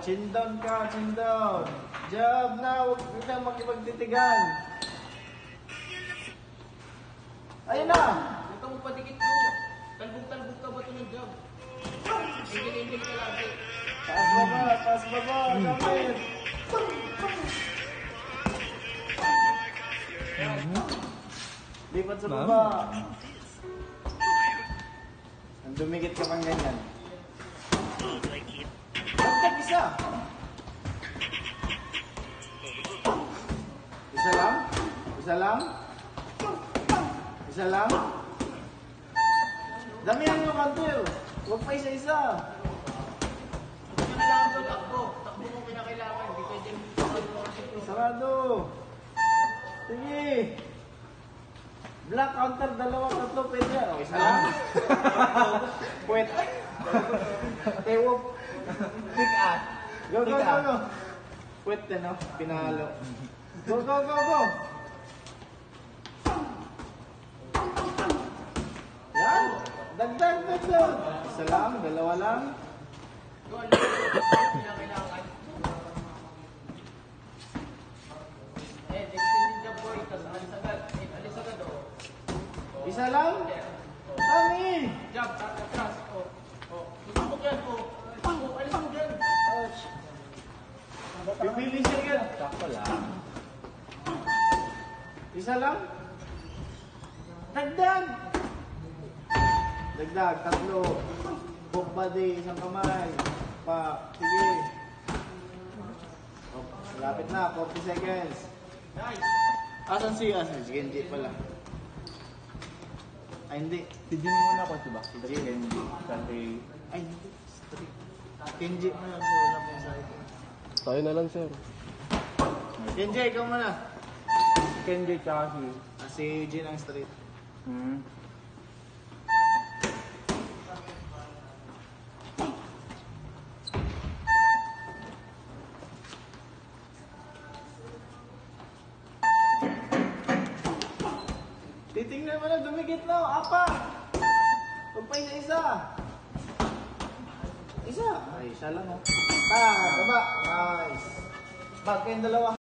chin down ka, chin down. Jab na, huwag kang makipagtitigan. Ayun na! Huwag kang magpadikit mo. Talbog-talbog ka ba ito ng jab? Ingil-ingil ka lagi. Taas baba, taas baba, kapit. Lipat sa baba. Ang dumikit ka pang ganyan. Dagdag isa. Isa lang? Isa lang? Isa lang? Damihan yung kantil. Huwag pa isa-isa. Kailangan ko takbo. Takbo mo kinakailangan. Hindi pwede Sarado. Sige. Black counter, dalawa, tatlo, pwede yan. O, isa lang. Puwet. Tewop. Big ah. Go, go, go, go. Puwet na, no? Pinalo. Go, go, go, go. Yan. Dagdag, dagdag. Isa lang, dalawa lang. Kinakailangan. Extended jab boy. Tapos alis agad. Alis agad o. Isa lang? Ani? Jab, atras. O. Tutok yan o. Alis mo dyan. Pipili siya yan. Sakto lang. Isa lang? Dagdag! Dagdag, tatlo. Book body, isang kamay. Pa, sige. Oh, malapit na, 40 seconds. Nice. Asan si Genji pala. Ay, hindi. Si Jin muna ko, diba? Si Genji. Kasi Ay, hindi. Straight. Genji mo lang sa wala pong side. Tayo na lang, sir. Genji, ikaw muna. si Kenji tsaka si... Si Jin ang straight. Titingnan mo na, dumikit na. Apa! Huwag pa isa-isa. Isa. Ay, isa lang oh. Baba. Nice. Bag kayong dalawa.